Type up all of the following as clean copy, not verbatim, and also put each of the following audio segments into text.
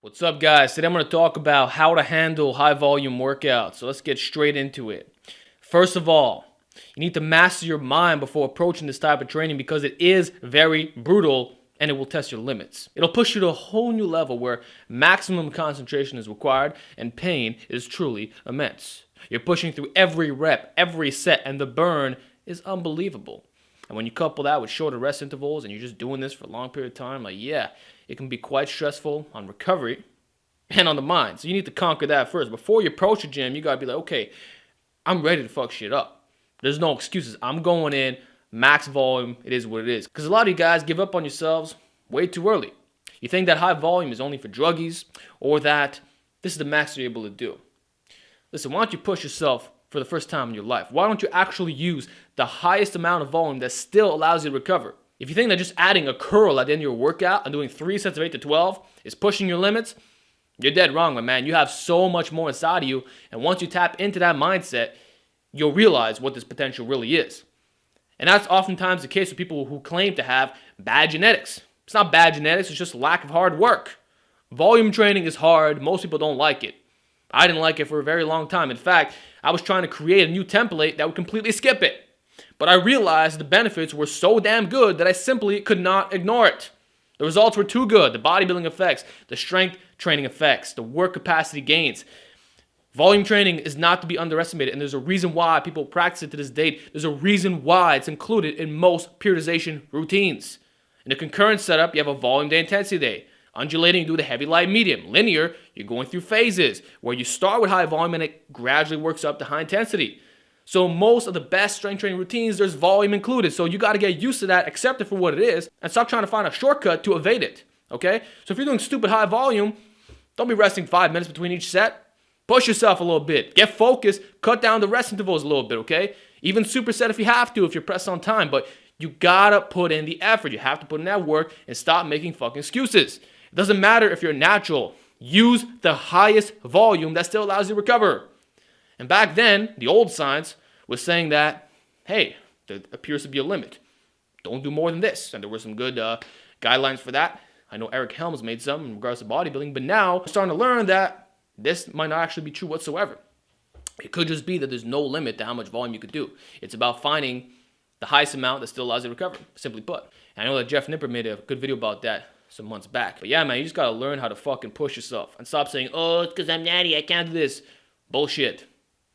What's up, guys? Today I'm going to talk about how to handle high volume workouts. So let's get straight into it. First of all, you need to master your mind before approaching this type of training because it is very brutal and it will test your limits. It'll push you to a whole new level where maximum concentration is required and pain is truly immense. You're pushing through every rep, every set, and the burn is unbelievable. And when you couple that with shorter rest intervals and you're just doing this for a long period of time, it can be quite stressful on recovery and on the mind. So you need to conquer that first. Before you approach the gym, you gotta be like, okay, I'm ready to fuck shit up. There's no excuses. I'm going in, max volume, it is what it is. Because a lot of you guys give up on yourselves way too early. You think that high volume is only for druggies or that this is the max you're able to do. Listen, why don't you push yourself for the first time in your life? Why don't you actually use the highest amount of volume that still allows you to recover? If you think that just adding a curl at the end of your workout and doing 3 sets of 8 to 12 is pushing your limits, you're dead wrong, my man. You have so much more inside of you, and once you tap into that mindset, you'll realize what this potential really is. And that's oftentimes the case with people who claim to have bad genetics. It's not bad genetics, it's just lack of hard work. Volume training is hard. Most people don't like it. I didn't like it for a very long time. In fact, I was trying to create a new template that would completely skip it. But I realized the benefits were so damn good that I simply could not ignore it. The results were too good. The bodybuilding effects, the strength training effects, the work capacity gains. Volume training is not to be underestimated, and there's a reason why people practice it to this date. There's a reason why it's included in most periodization routines. In a concurrent setup, you have a volume day, intensity day. Undulating, you do the heavy, light, medium. Linear, you're going through phases where you start with high volume and it gradually works up to high intensity. So most of the best strength training routines, there's volume included. So you got to get used to that, accept it for what it is, and stop trying to find a shortcut to evade it. Okay? So if you're doing stupid high volume, don't be resting 5 minutes between each set. Push yourself a little bit. Get focused. Cut down the rest intervals a little bit, okay? Even superset if you have to, if you're pressed on time. But you got to put in the effort. You have to put in that work and stop making fucking excuses. It doesn't matter if you're natural. Use the highest volume that still allows you to recover. And back then, the old science was saying that, hey, there appears to be a limit. Don't do more than this. And there were some good guidelines for that. I know Eric Helms made some in regards to bodybuilding, but now I'm starting to learn that this might not actually be true whatsoever. It could just be that there's no limit to how much volume you could do. It's about finding the highest amount that still allows you to recover, simply put. And I know that Jeff Nipper made a good video about that some months back. But yeah, man, you just gotta learn how to fucking push yourself and stop saying, oh, it's because I'm natty, I can't do this. Bullshit.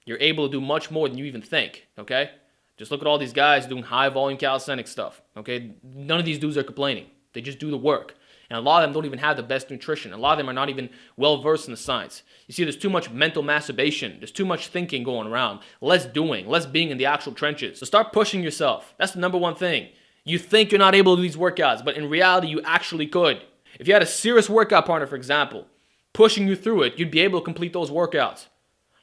You're able to do much more than you even think, okay? Just look at all these guys doing high volume calisthenics stuff, okay? None of these dudes are complaining. They just do the work. And a lot of them don't even have the best nutrition. A lot of them are not even well versed in the science. You see, there's too much mental masturbation. There's too much thinking going around. Less doing, less being in the actual trenches. So start pushing yourself. That's the number one thing. You think you're not able to do these workouts, but in reality, you actually could. If you had a serious workout partner, for example, pushing you through it, you'd be able to complete those workouts.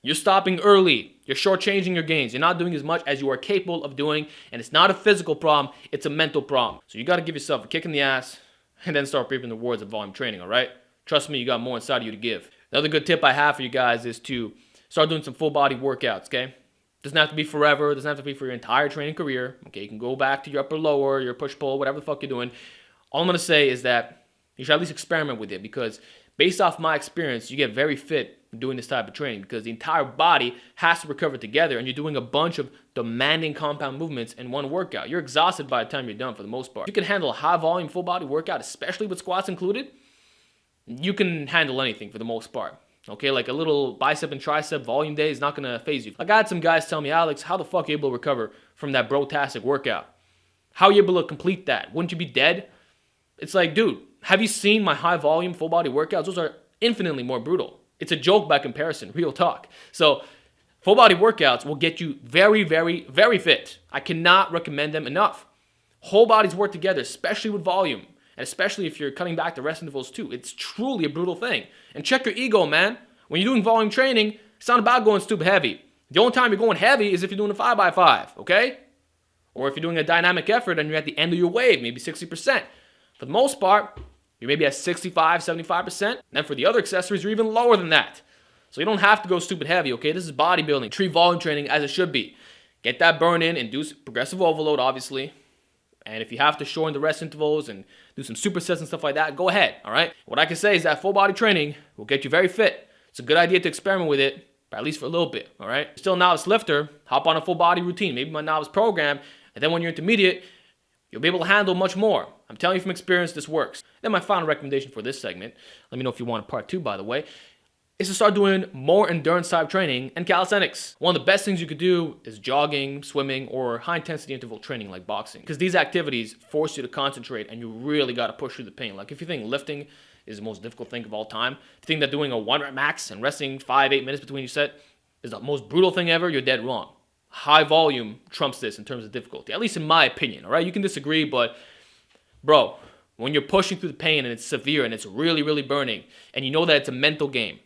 You're stopping early. You're shortchanging your gains. You're not doing as much as you are capable of doing, and it's not a physical problem, it's a mental problem. So you got to give yourself a kick in the ass and then start reaping the rewards of volume training, all right? Trust me, you got more inside of you to give. Another good tip I have for you guys is to start doing some full body workouts, okay? Doesn't have to be forever. Doesn't have to be for your entire training career. Okay, you can go back to your upper lower, your push pull, whatever the fuck you're doing. All I'm gonna say is that you should at least experiment with it because based off my experience, you get very fit doing this type of training because the entire body has to recover together and you're doing a bunch of demanding compound movements in one workout. You're exhausted by the time you're done for the most part. You can handle a high volume full body workout, especially with squats included. You can handle anything for the most part. Okay, like a little bicep and tricep volume day is not going to phase you. Like I had some guys tell me, Alex, how the fuck are you able to recover from that bro-tastic workout? How are you able to complete that? Wouldn't you be dead? It's like, dude, have you seen my high volume full body workouts? Those are infinitely more brutal. It's a joke by comparison, real talk. So full body workouts will get you very, very, very fit. I cannot recommend them enough. Whole bodies work together, especially with volume. And especially if you're cutting back the rest intervals too. It's truly a brutal thing. And check your ego, man. When you're doing volume training, it's not about going stupid heavy. The only time you're going heavy is if you're doing a 5x5, okay? Or if you're doing a dynamic effort and you're at the end of your wave, maybe 60%. For the most part, you're maybe at 65, 75%. And then for the other accessories, you're even lower than that. So you don't have to go stupid heavy, okay? This is bodybuilding. Treat volume training as it should be. Get that burn in, induce progressive overload, obviously. And if you have to shorten the rest intervals and do some supersets and stuff like that, go ahead, all right? What I can say is that full body training will get you very fit. It's a good idea to experiment with it, but at least for a little bit, all right? Still a novice lifter, hop on a full body routine, maybe my novice program, and then when you're intermediate, you'll be able to handle much more. I'm telling you from experience, this works. Then my final recommendation for this segment, let me know if you want a part 2, by the way, is to start doing more endurance type training and calisthenics. One of the best things you could do is jogging, swimming, or high intensity interval training like boxing. Because these activities force you to concentrate and you really got to push through the pain. Like if you think lifting is the most difficult thing of all time, to think that doing a 1 rep max and resting 5-8 minutes between each set is the most brutal thing ever, you're dead wrong. High volume trumps this in terms of difficulty, at least in my opinion, all right? You can disagree, but bro, when you're pushing through the pain and it's severe and it's really, really burning, and you know that it's a mental game,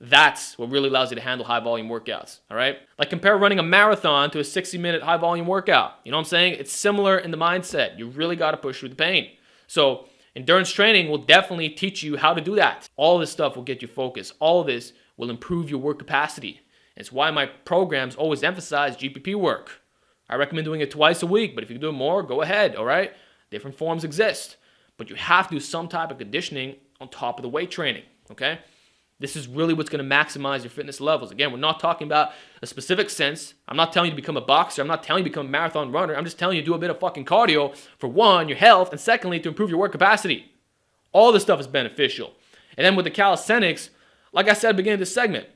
that's what really allows you to handle high volume workouts, all right? Like compare running a marathon to a 60-minute high volume workout. You know what I'm saying? It's similar in the mindset. You really got to push through the pain. So endurance training will definitely teach you how to do that. All this stuff will get you focused. All this will improve your work capacity. It's why my programs always emphasize GPP work. I recommend doing it twice a week, but if you can do it more, go ahead, all right? Different forms exist, but you have to do some type of conditioning on top of the weight training, okay? This is really what's going to maximize your fitness levels. Again, we're not talking about a specific sense. I'm not telling you to become a boxer. I'm not telling you to become a marathon runner. I'm just telling you to do a bit of fucking cardio for one, your health, and secondly, to improve your work capacity. All this stuff is beneficial. And then with the calisthenics, like I said at the beginning of this segment,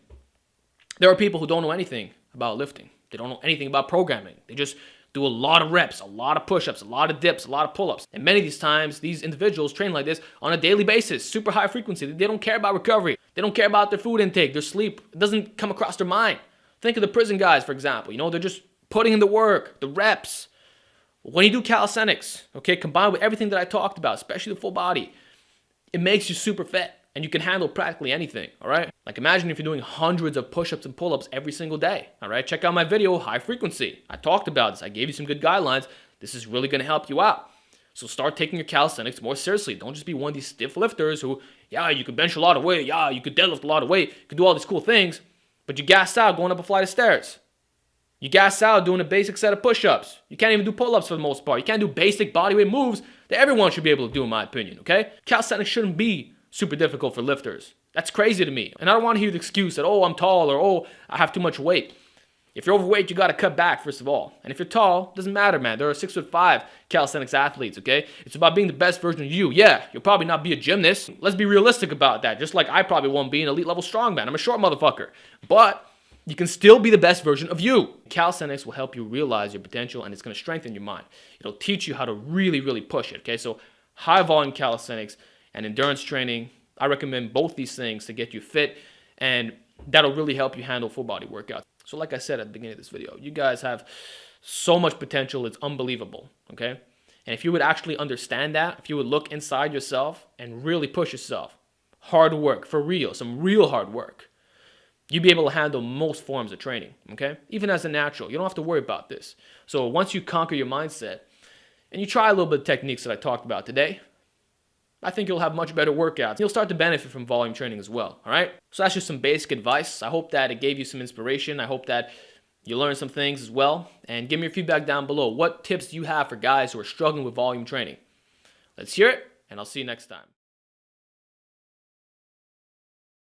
there are people who don't know anything about lifting. They don't know anything about programming. They just do a lot of reps, a lot of push-ups, a lot of dips, a lot of pull-ups. And many of these times, these individuals train like this on a daily basis, super high frequency. They don't care about recovery. They don't care about their food intake, their sleep. It doesn't come across their mind. Think of the prison guys, for example. You know, they're just putting in the work, the reps. When you do calisthenics, okay, combined with everything that I talked about, especially the full body, it makes you super fit. And you can handle practically anything, all right? Like imagine if you're doing hundreds of push-ups and pull-ups every single day, all right? Check out my video, High Frequency. I talked about this. I gave you some good guidelines. This is really gonna help you out. So start taking your calisthenics more seriously. Don't just be one of these stiff lifters who, yeah, you could bench a lot of weight, yeah, you could deadlift a lot of weight, you could do all these cool things, but you gas out going up a flight of stairs. You gas out doing a basic set of push-ups. You can't even do pull-ups for the most part. You can't do basic bodyweight moves that everyone should be able to do, in my opinion, okay? Calisthenics shouldn't be super difficult for lifters. That's crazy to me. And I don't want to hear the excuse that, oh, I'm tall or, oh, I have too much weight. If you're overweight, you got to cut back, first of all. And if you're tall, it doesn't matter, man. There are 6'5" calisthenics athletes, okay? It's about being the best version of you. Yeah, you'll probably not be a gymnast. Let's be realistic about that. Just like I probably won't be an elite level strongman. I'm a short motherfucker. But you can still be the best version of you. Calisthenics will help you realize your potential and it's going to strengthen your mind. It'll teach you how to really, really push it, okay? So high volume calisthenics and endurance training, I recommend both these things to get you fit, and that'll really help you handle full body workouts. So like I said at the beginning of this video, you guys have so much potential, it's unbelievable, okay? And if you would actually understand that, if you would look inside yourself and really push yourself, hard work, for real, some real hard work, you'd be able to handle most forms of training, okay? Even as a natural, you don't have to worry about this. So once you conquer your mindset and you try a little bit of techniques that I talked about today, I think you'll have much better workouts. You'll start to benefit from volume training as well, all right? So that's just some basic advice. I hope that it gave you some inspiration. I hope that you learned some things as well. And give me your feedback down below. What tips do you have for guys who are struggling with volume training? Let's hear it, and I'll see you next time.